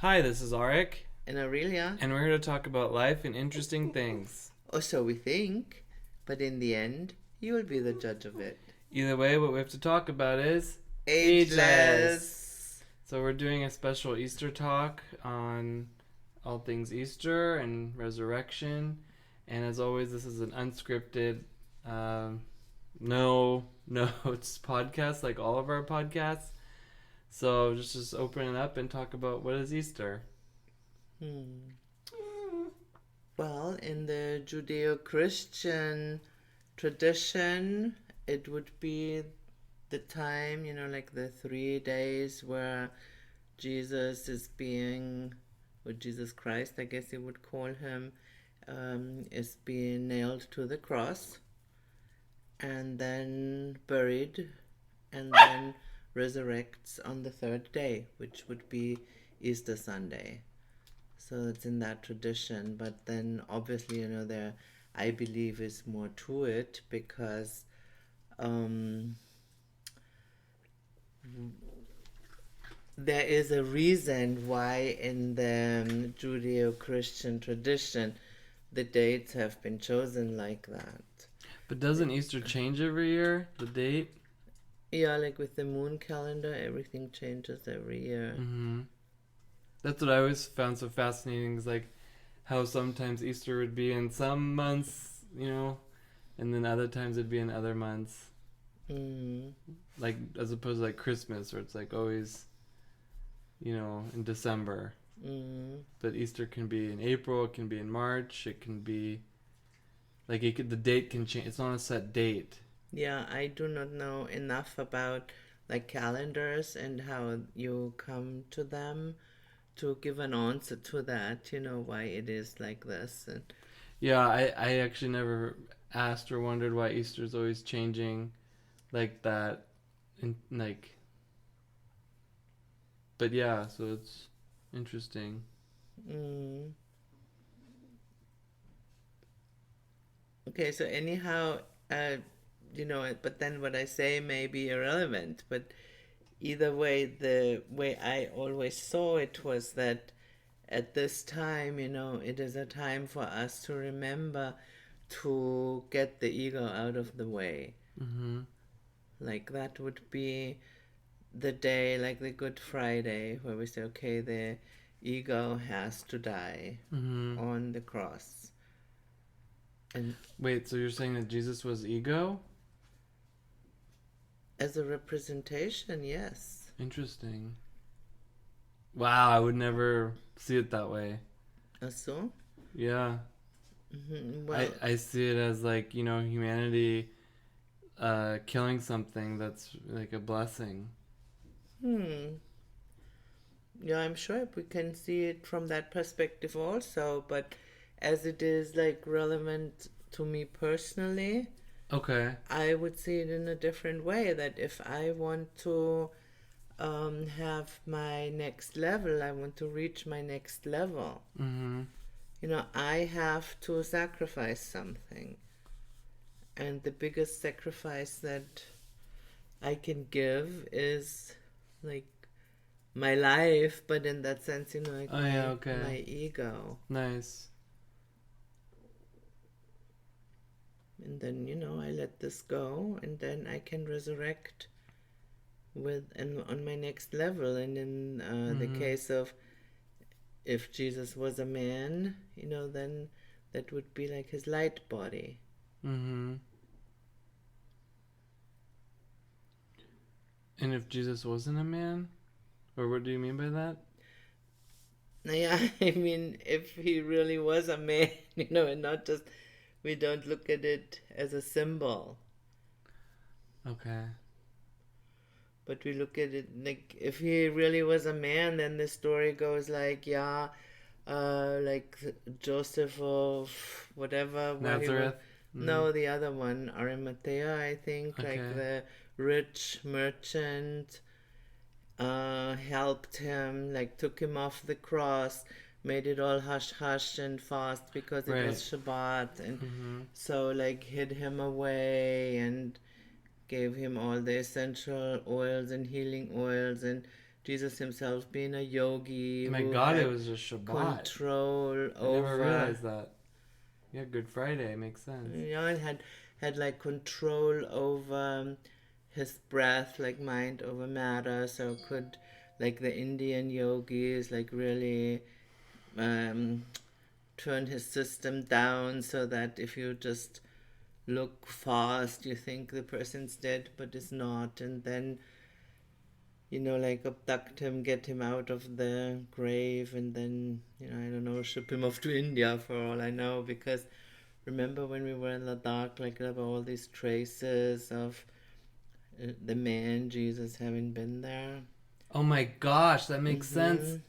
Hi, this is Arik, And Aurelia, and we're here to talk about life and interesting things. or so we think, but in the end, you will be the judge of it. Either way, what we have to talk about is Ageless. Ageless! So we're doing a special Easter talk on all things Easter and resurrection. And as always, this is an unscripted, no notes podcast like all of our podcasts. So just open it up and talk about what is Easter. Hmm. Well, in the Judeo Christian tradition, it would be the time, like the 3 days where Jesus is being, or Jesus Christ, I guess you would call him, is being nailed to the cross and then buried and then resurrects on the third day, which would be Easter Sunday. So it's in that tradition, but then obviously, there, I believe, is more to it because um, there is a reason why in the Judeo-Christian tradition the dates have been chosen like that. But doesn't Easter change every year, the date? Yeah, like with the moon calendar, everything changes every year. Mm-hmm. That's what I always found so fascinating, is like how sometimes Easter would be in some months, and then other times it'd be in other months. Mm. Like, as opposed to like Christmas, where it's like always, in December. Mm. But Easter can be in April, it can be in March, it can be like the date can change. It's not a set date. Yeah, I do not know enough about like calendars and how you come to them to give an answer to that, why it is like this. And Yeah, I actually never asked or wondered why Easter's always changing like that, and like, but yeah, so it's interesting. mm. Okay, so anyhow, uh, but then what I say may be irrelevant, but either way, the way I always saw it was that at this time, it is a time for us to remember to get the ego out of the way. Mm-hmm. Like that would be the day, like the Good Friday, where we say, okay, the ego has to die Mm-hmm. on the cross. And Wait, so you're saying that Jesus was ego? as a representation, yes. Interesting. Wow, I would never see it that way. So? Yeah. Well, I see it as like, humanity killing something that's like a blessing. hmm. Yeah, I'm sure we can see it from that perspective also, but as it is like relevant to me personally, Okay. I would see it in a different way. That if I want to have my next level, I want to reach my next level, Mm-hmm. I have to sacrifice something. And the biggest sacrifice that I can give is like my life, but in that sense, like Oh yeah, okay. my ego. Nice. And then, I let this go, and then I can resurrect with and on my next level. And in the Mm-hmm. case of if Jesus was a man, then that would be like his light body. Mm-hmm. And if Jesus wasn't a man? Or what do you mean by that? Yeah, I mean, if he really was a man, and not just, we don't look at it as a symbol, Okay. but we look at it like if he really was a man, then the story goes like, yeah, like Joseph of whatever, where he was. Nazareth? Mm-hmm. No, the other one, Arimathea, I think, like Okay. the rich merchant, helped him, like took him off the cross, made it all hush hush and fast because it was Right. Shabbat, and Mm-hmm. so like hid him away and gave him all the essential oils and healing oils and Jesus himself being a yogi My who God, had it was just Shabbat. control I never over, realized that. Yeah, Good Friday makes sense. and had like control over his breath, like mind over matter, so could, like the Indian yogis, like really um, turn his system down so that if you just look fast, you think the person's dead, but is not, and then, like abduct him, get him out of the grave, and then, I don't know, ship him off to India for all I know, because remember when we were in Ladakh, like there were all these traces of the man Jesus having been there. Oh my gosh, that makes sense.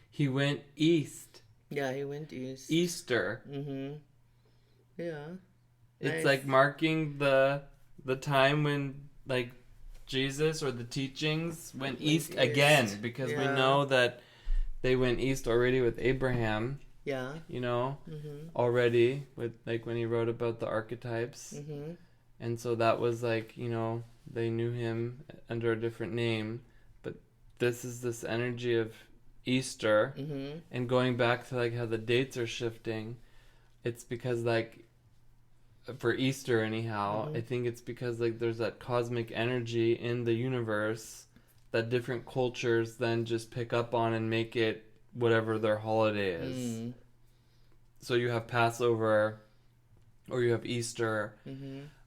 He went east. Yeah, he went east. Easter. Yeah. It's Nice. like marking the time when like Jesus or the teachings went east again, because we know that they went east already with Abraham. Yeah. Already with like when he wrote about the archetypes. And so that was like, they knew him under a different name, but this is this energy of Easter. And going back to like how the dates are shifting, it's because like for Easter anyhow, I think it's because like there's that cosmic energy in the universe that different cultures then just pick up on and make it whatever their holiday is. So you have Passover, or you have Easter,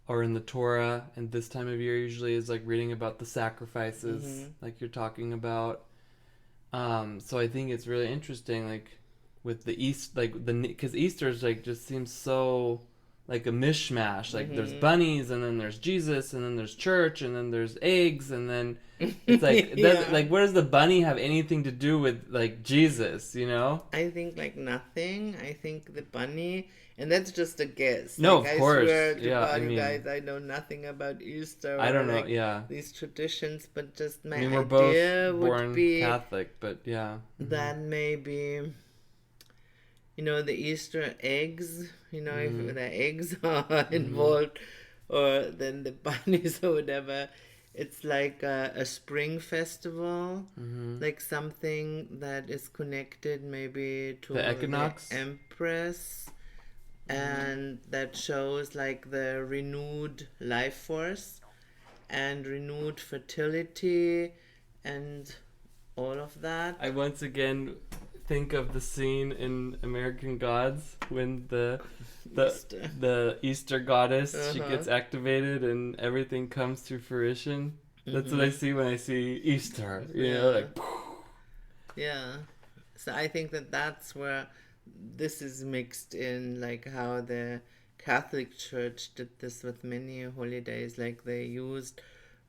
or in the Torah, and this time of year usually is like reading about the sacrifices, like you're talking about. So I think it's really interesting, like with the East, like because Easter's like just seems so like a mishmash. Like there's bunnies, and then there's Jesus, and then there's church, and then there's eggs, and then it's like like where does the bunny have anything to do with like Jesus? I think like nothing. I think the bunny, and that's just a guess. No, like, of course. I swear to Yeah, God, I mean, guys, I know nothing about Easter. I don't know. Like, Yeah, these traditions, but just my we're idea both would born be Catholic, but yeah, that maybe, the Easter eggs. If the eggs are involved, or then the bunnies or whatever. It's like a spring festival, like something that is connected maybe to the equinox, the Empress, and that shows like the renewed life force and renewed fertility and all of that. I once again think of the scene in American Gods when the Easter goddess, she gets activated and everything comes to fruition. That's what I see when I see Easter. Like. Yeah. So I think that that's where this is mixed in, like how the Catholic Church did this with many holidays. Like they used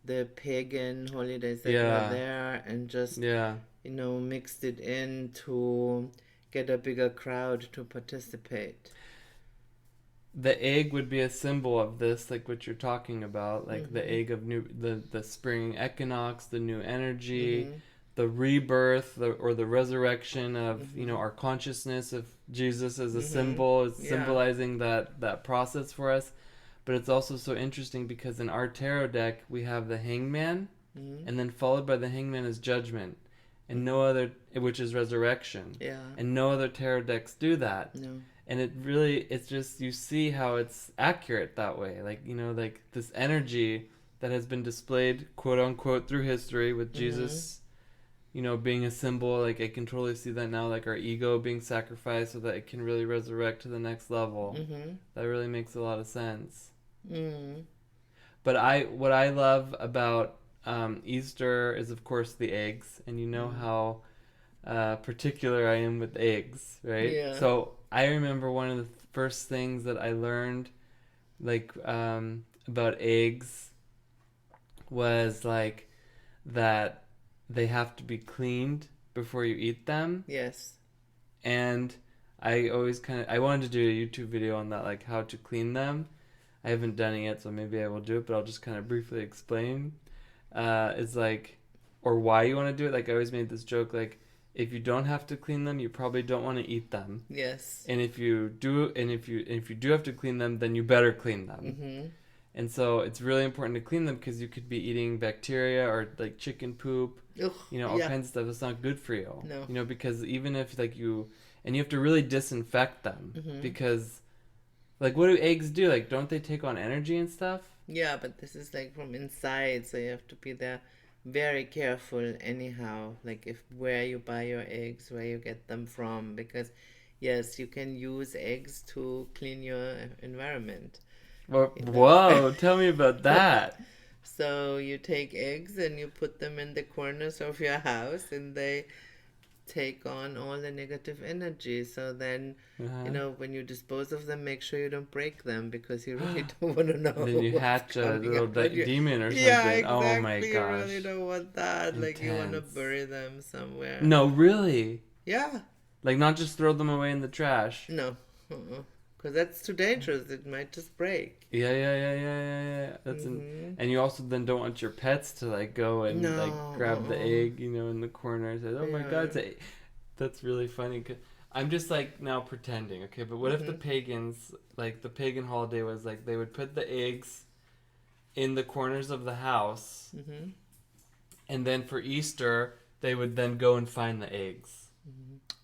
the pagan holidays that were there and just mixed it in to get a bigger crowd to participate. The egg would be a symbol of this, like what you're talking about, like the egg of the spring equinox, the new energy, the rebirth, or the resurrection of our consciousness of Jesus as a symbol, is symbolizing that process for us. But it's also so interesting because in our tarot deck we have the Hangman, and then followed by the Hangman is Judgment, and no other, which is resurrection. And no other tarot decks do that. No. And it's just, you see how it's accurate that way. Like, like this energy that has been displayed, quote unquote, through history with Jesus, being a symbol. Like, I can totally see that now, like our ego being sacrificed so that it can really resurrect to the next level. That really makes a lot of sense. But what I love about Easter is, of course, the eggs. And how particular I am with eggs, right? Yeah. So I remember one of the first things that I learned, like, about eggs was, like, that they have to be cleaned before you eat them. Yes. And I always I wanted to do a YouTube video on that, like, how to clean them. I haven't done it yet, so maybe I will do it, but I'll just kind of briefly explain. It's like, or why you want to do it. Like, I always made this joke, like, if you don't have to clean them, you probably don't want to eat them. Yes. And if you do, and if you do have to clean them, then you better clean them. And so it's really important to clean them because you could be eating bacteria or like chicken poop, Ugh, all yeah. kinds of stuff. It's not good for you. No. Because even if like you have to really disinfect them Mm-hmm. because like what do eggs do? Like don't they take on energy and stuff? Yeah, but this is like from inside, so you have to be there very careful anyhow, like if where you buy your eggs, where you get them from, because yes, you can use eggs to clean your environment. Whoa, tell me about that. So you take eggs and you put them in the corners of your house and they take on all the negative energy. So then, when you dispose of them, make sure you don't break them because you really don't want to know. Then you what's hatch a coming little out of you. demon or something. Yeah, exactly. Oh my You gosh. really don't want that. Intense. Like you want to bury them somewhere. No, really? Yeah. Like not just throw them away in the trash. No. Because that's too dangerous. It might just break. Yeah. That's and you also then don't want your pets to like go and like grab the egg, in the corner and say, "Oh my God, that's really funny." 'Cause I'm just like now pretending, okay? But what if the pagans, like the pagan holiday was like they would put the eggs in the corners of the house, and then for Easter they would then go and find the eggs.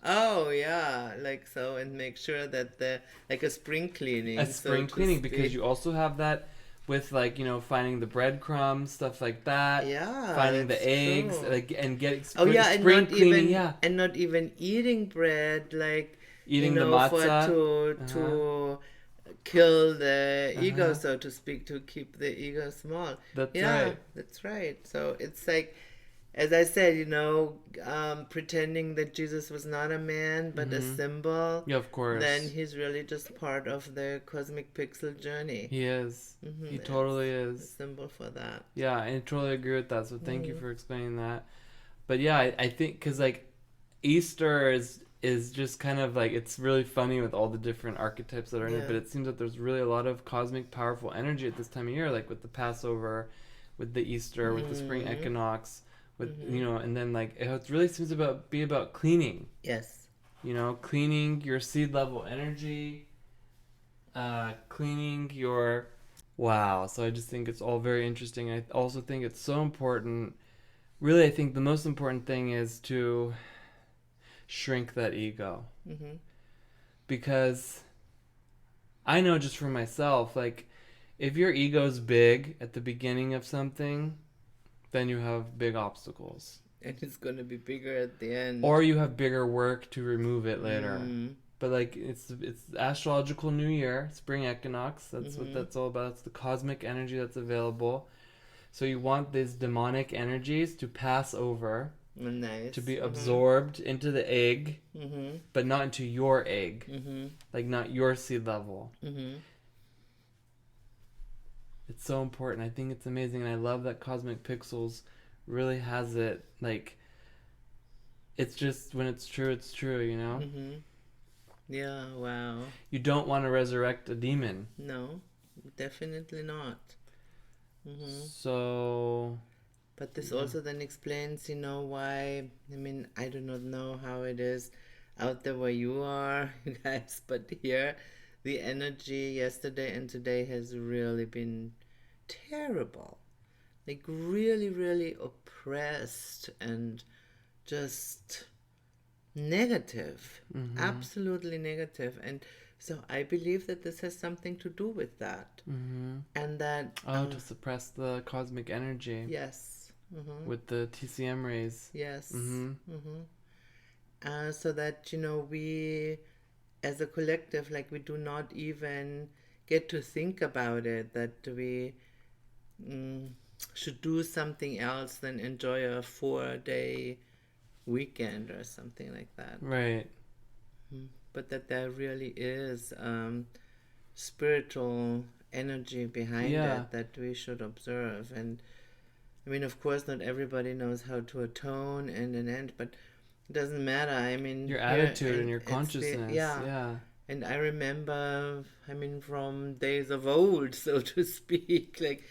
Oh yeah, like so, and make sure that like a spring cleaning. A spring cleaning, because you also have that with like finding the breadcrumbs, stuff like that. Yeah, finding the eggs, true. like and getting spring cleaning. And not even eating bread, like eating the matzah to kill the ego, so to speak, to keep the ego small. That's right. That's right. So it's like, as I said, pretending that Jesus was not a man but a symbol. Yeah, of course. Then he's really just part of the cosmic pixel journey. He is. He totally is. A symbol for that. Yeah, I totally agree with that. So thank you for explaining that. But yeah, I think because like Easter is just kind of like, it's really funny with all the different archetypes that are in it. But it seems that there's really a lot of cosmic powerful energy at this time of year, like with the Passover, with the Easter, with the spring equinox. With and then like it really seems to be about cleaning. Yes. Cleaning your seed level energy, cleaning your So I just think it's all very interesting. I also think it's so important. Really, I think the most important thing is to shrink that ego. Because I know just for myself, like if your ego's big at the beginning of something, then you have big obstacles. And it's going to be bigger at the end. Or you have bigger work to remove it later. But like it's astrological new year, spring equinox. That's what that's all about. It's the cosmic energy that's available. So you want these demonic energies to pass over. Nice. To be absorbed into the egg, but not into your egg. Like not your seed level. It's so important. I think it's amazing, and I love that Cosmic Pixels really has it. Like, it's just when it's true, Yeah, wow. You don't want to resurrect a demon. No, definitely not. So... But this also then explains, why... I mean, I do not know how it is out there where you are, you guys, but here, the energy yesterday and today has really been terrible. Like really, really oppressed and just negative. Absolutely negative. And so I believe that this has something to do with that. And that... to suppress the cosmic energy. Yes. With the TCM rays. Yes. So that, we as a collective, like we do not even get to think about it, that we should do something else than enjoy a 4-day weekend or something like that. Right. But that there really is spiritual energy behind it that we should observe. And I mean, of course, not everybody knows how to atone and an end, but it doesn't matter. I mean, your attitude and your consciousness. Yeah. And I remember, from days of old, so to speak, like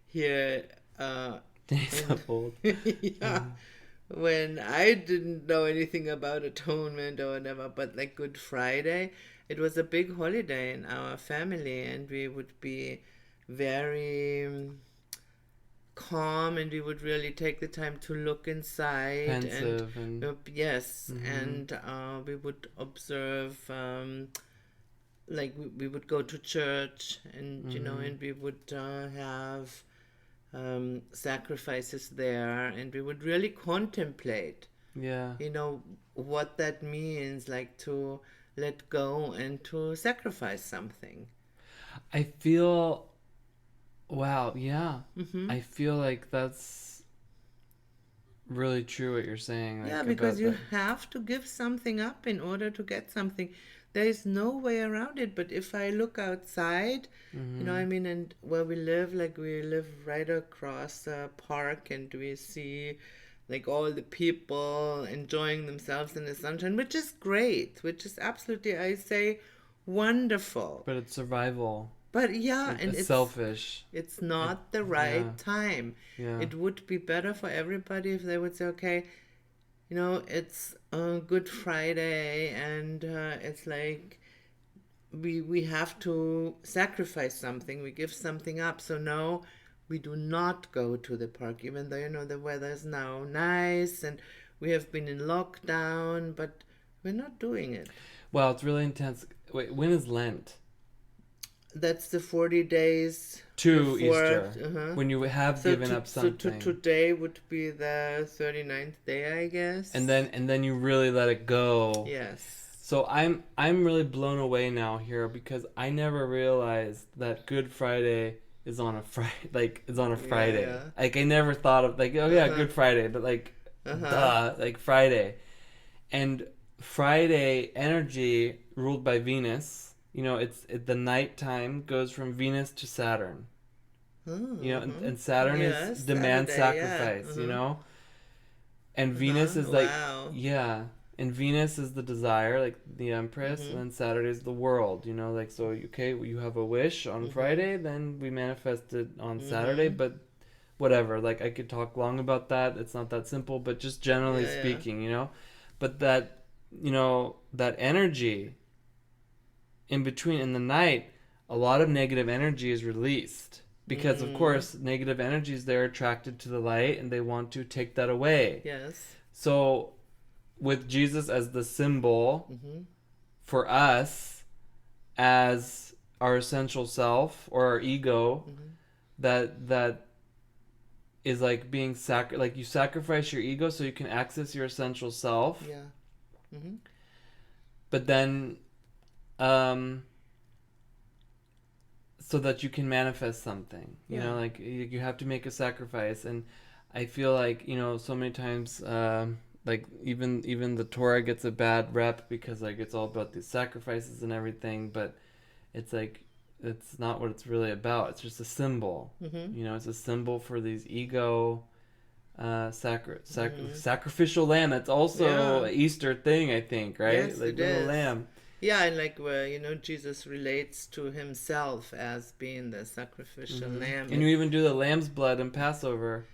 here. Days of old. When I didn't know anything about atonement or whatever, but like Good Friday, it was a big holiday in our family, and we would be very calm, and we would really take the time to look inside. Pensive and yes, and we would observe, like we would go to church, and and we would have sacrifices there, and we would really contemplate, what that means, like to let go and to sacrifice something. I feel, wow, yeah. I feel like that's really true what you're saying. Like, yeah, because you have to give something up in order to get something. There is no way around it. But if I look outside, and where we live, like we live right across a park, and we see like all the people enjoying themselves in the sunshine, which is great, which is absolutely, I say, wonderful. But it's survival. But yeah, and it's selfish. It's not the right time. Yeah. It would be better for everybody if they would say, okay, it's Good Friday, and it's like we have to sacrifice something. We give something up. So no, we do not go to the park, even though the weather is now nice and we have been in lockdown, but we're not doing it. Well, it's really intense. Wait, when is Lent? That's the 40 days to before, Easter, when you have given up something. So today would be the 39th day, I guess. And then you really let it go. Yes. So I'm really blown away now here, because I never realized that Good Friday is on a Friday. Like, it's on a Friday. Yeah. Like, I never thought of, like, oh yeah, Good Friday, but like, duh, like Friday. And Friday energy ruled by Venus. The nighttime goes from Venus to Saturn. And Saturn is demand sacrifice, And Venus is like, and Venus is the desire, like the Empress, and then Saturn is the world, like, so, okay, you have a wish on Friday, then we manifest it on Saturday, but whatever, like, I could talk long about that, it's not that simple, but just generally speaking, but that, that energy in between, in the night, a lot of negative energy is released, because of course negative energies, they're attracted to the light and they want to take that away. Yes. So with Jesus as the symbol for us as our essential self, or our ego, that is like being like you sacrifice your ego so you can access your essential self. But then so that you can manifest something, like you have to make a sacrifice. And I feel like, so many times, like even the Torah gets a bad rep, because like it's all about these sacrifices and everything, but it's like, it's not what it's really about. It's just a symbol. It's a symbol for these ego sacrificial lamb. It's also an Easter thing, I think, right? Yes, like it little is. lamb. Yeah, and like where Jesus relates to himself as being the sacrificial lamb. And you even do the lamb's blood in Passover.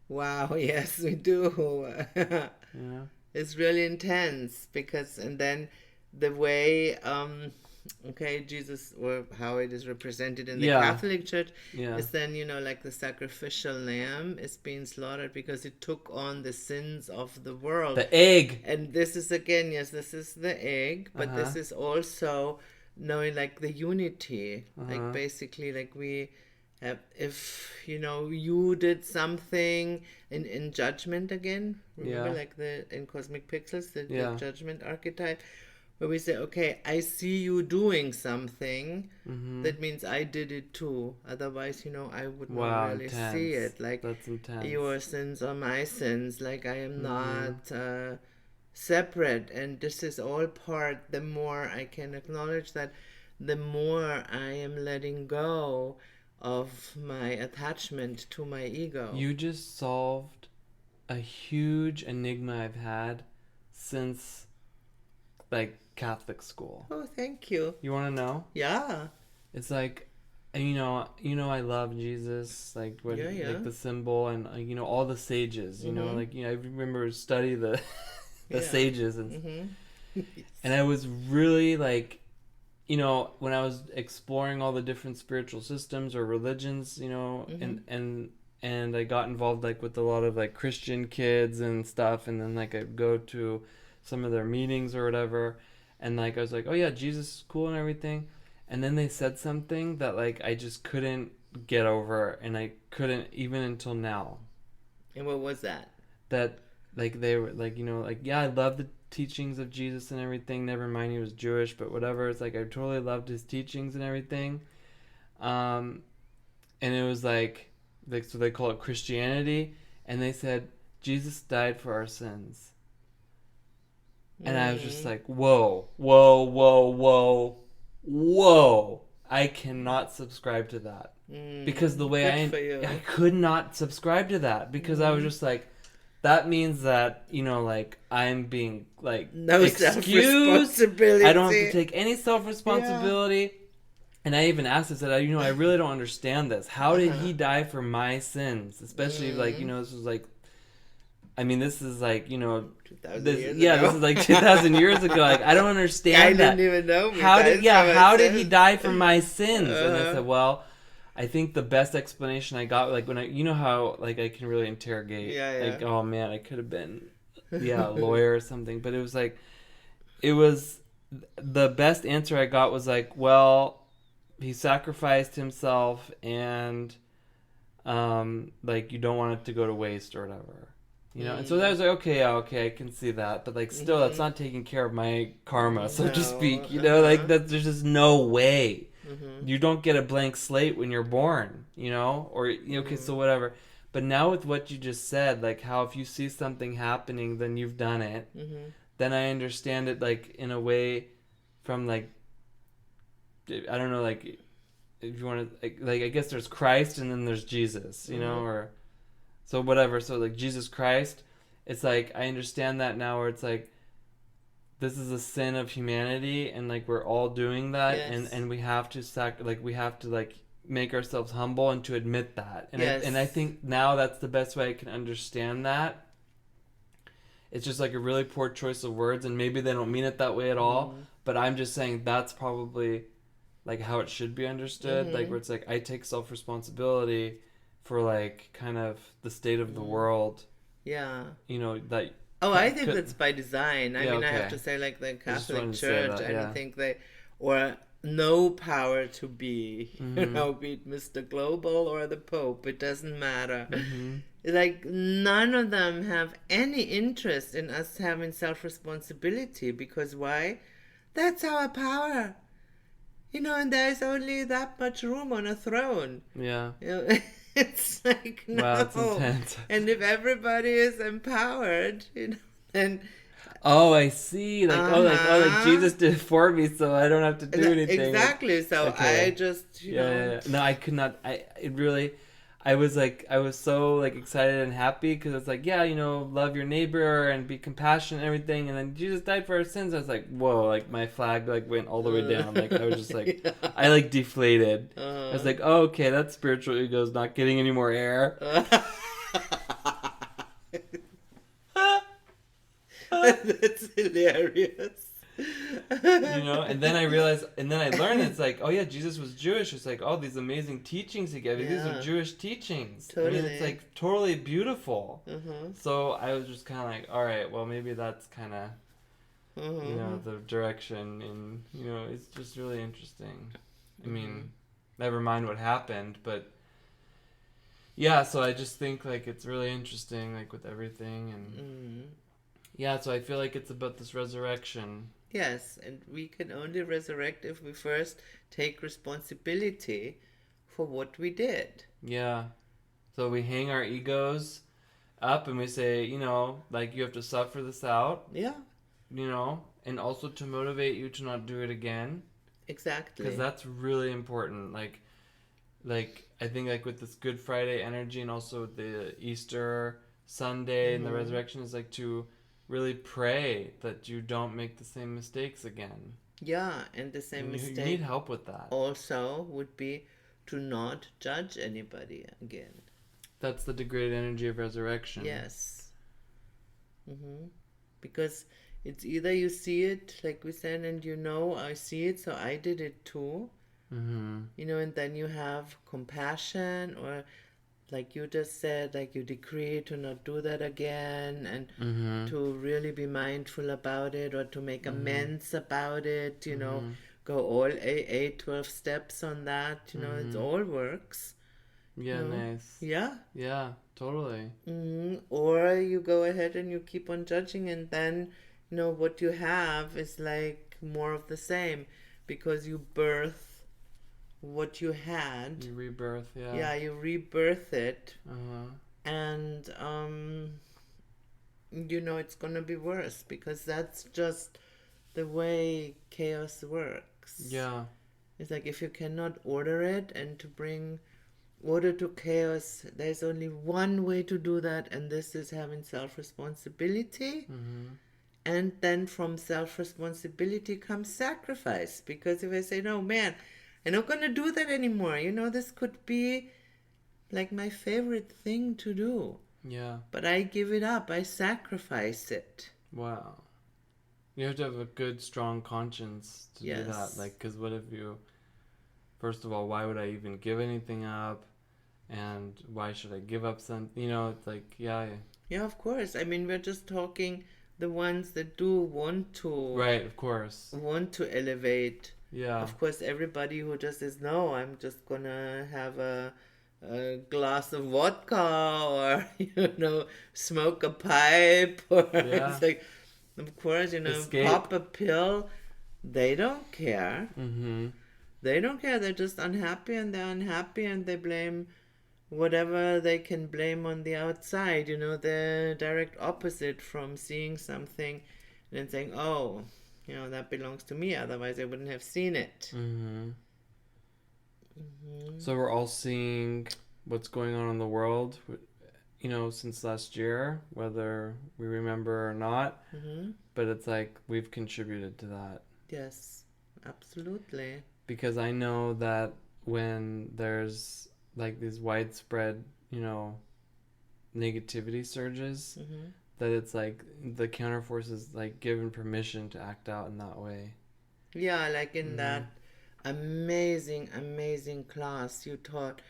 Wow, yes, we do. It's really intense, because, and then the way Jesus, or how it is represented in the Catholic Church, is then, like the sacrificial lamb is being slaughtered because it took on the sins of the world. The egg. And this is, again, this is the egg, but this is also knowing like the unity. Like basically, like we have, if, you did something in judgment again, remember like in Cosmic Pixels, the judgment archetype, where we say, okay, I see you doing something, that means I did it too. Otherwise, I would not really see it. Like, that's intense. Your sins are my sins. Like, I am not separate. And this is all part, the more I can acknowledge that, the more I am letting go of my attachment to my ego. You just solved a huge enigma I've had since, like, Catholic school. Oh, thank you. You want to know? Yeah. It's like, I love Jesus, like what, like the symbol, and all the sages. I remember study the sages, and and I was really like you know, when I was exploring all the different spiritual systems or religions, you know, and I got involved like with a lot of like Christian kids and stuff, and then like I'd go to some of their meetings or whatever, and like I was like, oh yeah, Jesus is cool and everything, and then they said something that like I just couldn't get over, and I couldn't even until now. And what was that? That like they were like, you know, like, yeah, I love the teachings of Jesus and everything, never mind he was Jewish, but whatever, it's like I totally loved his teachings and everything. And it was like so they call it Christianity, and they said Jesus died for our sins. And I was just like, whoa, whoa, whoa, whoa, whoa. I cannot subscribe to that. Because the way I could not subscribe to that, because I was just like, that means that, you know, like, I'm being, like, no excused. Self-responsibility. I don't have to take any self-responsibility. Yeah. And I even asked, I said, you know, I really don't understand this. How did he die for my sins? Especially, like, you know, this was, like, I mean, this is, like, you know, 2,000 years ago. This is, like, 2,000 years ago. Like, I don't understand that. I didn't even know me. How did he die for my sins? And I said, well, I think the best explanation I got, like, when you know how, like, I can really interrogate, like, oh man, I could have been, a lawyer or something, but it was like, the best answer I got was like, well, he sacrificed himself, and, like, you don't want it to go to waste or whatever, you know, and so that was like, okay, I can see that, but, like, still, that's not taking care of my karma, so to speak, you know, like, there's just no way. You don't get a blank slate when you're born, you know, or, you know, okay, so whatever. But now with what you just said, like how if you see something happening, then you've done it, then I understand it, like, in a way from, like, I don't know, like, if you want to, like I guess there's Christ and then there's Jesus, you know, or, so whatever. So, like, Jesus Christ, it's like, I understand that now, where it's like, this is a sin of humanity, and like we're all doing that, and we have to we have to like make ourselves humble and to admit that, and I think now that's the best way I can understand that. It's just like a really poor choice of words, and maybe they don't mean it that way at all, but I'm just saying that's probably like how it should be understood, like where it's like I take self-responsibility for like kind of the state of the world, you know, that. Oh, I think that's by design. I mean, I have to say, like, the Catholic Church, I don't think they, or no power to be, you know, be it Mr. Global or the Pope, it doesn't matter. Like, none of them have any interest in us having self-responsibility, because why? That's our power. You know, and there's only that much room on a throne. Yeah. You know, it's like, no. Wow, it's intense. And if everybody is empowered, you know, then... Oh, I see. Like, like Jesus did it for me, so I don't have to do anything. Exactly. So I just, you know... Yeah. No, I could not... I was so like excited and happy, because it's like, yeah, you know, love your neighbor and be compassionate and everything, and then Jesus died for our sins. I was like, whoa, like my flag like went all the way down. Like I was just like, I like deflated. I was like, oh, okay, that spiritual ego is not getting any more air. That's hilarious. You know, and then I realized, and then I learned, it's like, oh yeah, Jesus was Jewish. It's like, oh, these amazing teachings he gave. These are Jewish teachings. Totally. I mean, it's like totally beautiful. So I was just kind of like, all right, well, maybe that's kind of, you know, the direction, and, you know, it's just really interesting. I mean, never mind what happened, but yeah, so I just think like it's really interesting, like with everything, and yeah, so I feel like it's about this resurrection. Yes, and we can only resurrect if we first take responsibility for what we did. Yeah. So we hang our egos up and we say, you know, like, you have to suffer this out. Yeah. You know, and also to motivate you to not do it again. Exactly. Because that's really important. Like I think like with this Good Friday energy, and also the Easter Sunday and the resurrection, is like to really pray that you don't make the same mistakes again. Yeah, and the same mistake. You need help with that. Also would be to not judge anybody again. That's the degraded energy of resurrection. Yes. Because it's either you see it, like we said, and you know, I see it, so I did it too. You know, and then you have compassion, or like you just said, like you decree to not do that again, and to really be mindful about it, or to make amends about it, you know, go all 12 steps on that, you know, it all works. Yeah, You know? nice. Yeah. Yeah, totally. Or you go ahead and you keep on judging, and then, you know, what you have is like more of the same, because you birth what you had. You rebirth, yeah. Yeah, you rebirth it, Uh-huh. and you know, it's gonna be worse, because that's just the way chaos works. Yeah. It's like, if you cannot order it, and to bring order to chaos, there's only one way to do that, and this is having self-responsibility. And then from self-responsibility comes sacrifice, because if I say, no, man, I'm not gonna do that anymore, you know, this could be like my favorite thing to do, Yeah. but I give it up, I sacrifice it. Wow. You have to have a good, strong conscience to do that. Like, because what if you, first of all, why would I even give anything up? And why should I give up something? You know, it's like, yeah. Yeah, of course. I mean, we're just talking the ones that do want to. Right, of course. Want to elevate. Yeah. Of course, everybody who just says, no, I'm just gonna have a glass of vodka, or, you know, smoke a pipe, or it's like, of course, you know, escape. Pop a pill. They don't care. Mm-hmm. They don't care. They're just unhappy, and they're unhappy, and they blame whatever they can blame on the outside. You know, the direct opposite from seeing something and then saying, oh, you know, that belongs to me, otherwise I wouldn't have seen it. So we're all seeing what's going on in the world, you know, since last year, whether we remember or not. But it's like we've contributed to that. Yes, absolutely. Because I know that when there's like these widespread, you know, negativity surges, that it's like the counterforce is like given permission to act out in that way. Yeah, like in that amazing class you taught.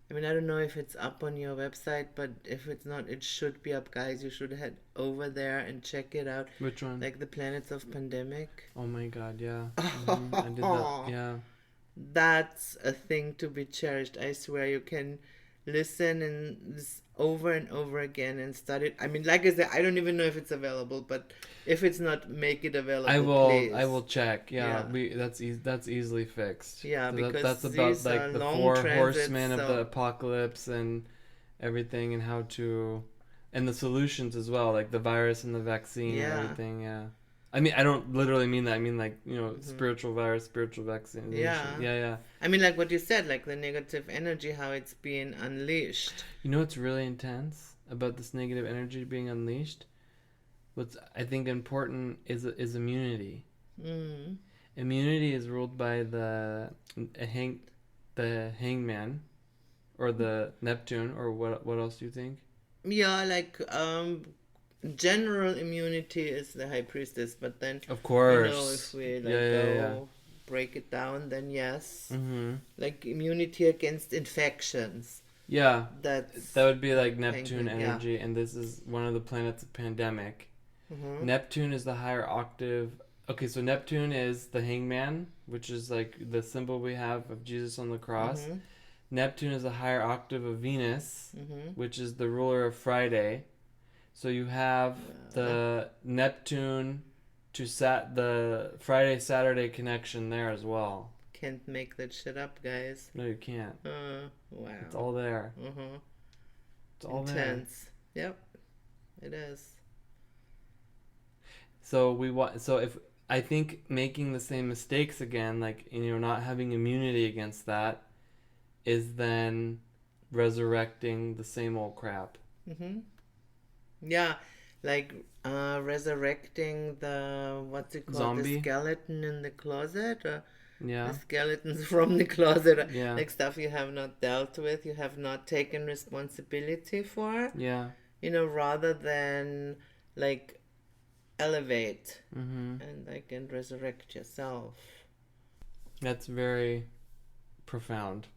I mean, I don't know if it's up on your website, but if it's not, it should be up, guys. You should head over there and check it out. Which one? Like the Planets of Pandemic. Oh my god, yeah. I did that, yeah. That's a thing to be cherished. I swear, you can listen and over and over again and study it. I mean, like I said, I don't even know if it's available, but if it's not, make it available. Please. I will check. Yeah. That's easily fixed. Yeah, so because that's about like the four horsemen of the apocalypse and everything, and how to, and the solutions as well, like the virus and the vaccine and everything. Yeah. I mean, I don't literally mean that. I mean, like, you know, spiritual virus, spiritual vaccine. Yeah. I mean, like what you said, like the negative energy, how it's being unleashed. You know what's really intense about this negative energy being unleashed? What's, I think, important is immunity. Immunity is ruled by the hangman, or the Neptune, or what else do you think? Yeah, like general immunity is the high priestess, but then of course, you know, if we break it down, then yes, like immunity against infections. Yeah, that would be like Neptune energy, yeah. And this is one of the planets of pandemic. Neptune is the higher octave. Okay, so Neptune is the hangman, which is like the symbol we have of Jesus on the cross. Neptune is a higher octave of Venus, which is the ruler of Friday. So you have the Neptune to the Friday-Saturday connection there as well. Can't make that shit up, guys. No, you can't. Wow. It's all there. It's all intense. There. Yep, it is. So if I think making the same mistakes again, like, you know, not having immunity against that, is then resurrecting the same old crap. Yeah, like resurrecting the, what's it called? Zombie? The skeleton in the closet? Or yeah. The skeletons from the closet. Yeah. Like stuff you have not dealt with, you have not taken responsibility for. Yeah. You know, rather than like elevate Mm-hmm. and resurrect yourself. That's very profound.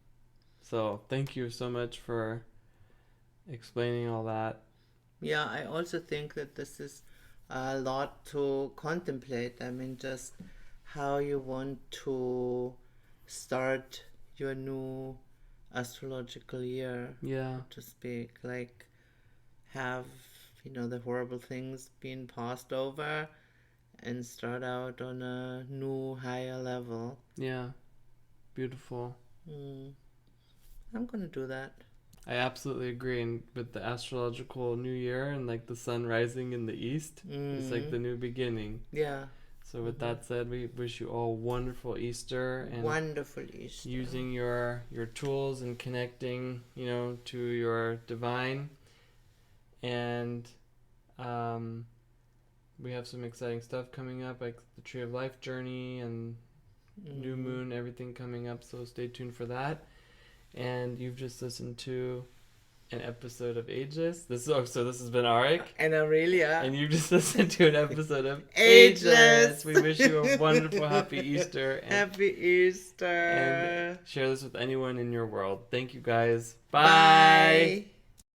So thank you so much for explaining all that. Yeah, I also think that this is a lot to contemplate. I mean, just how you want to start your new astrological year, Yeah. so to speak. Like, have, the horrible things being passed over and start out on a new, higher level. Yeah. Beautiful. I'm gonna do that. I absolutely agree. And with the astrological new year and like the sun rising in the east, it's like the new beginning. Yeah. So with that said, we wish you all wonderful Easter and Wonderful Easter. using your tools and connecting, to your divine. And we have some exciting stuff coming up, like the Tree of Life journey and new moon, everything coming up. So stay tuned for that. And you've just listened to an episode of Ageless. So this has been Arik and Aurelia. And you just listened to an episode of Ageless. We wish you a wonderful, happy Easter. And, happy Easter. And share this with anyone in your world. Thank you guys. Bye.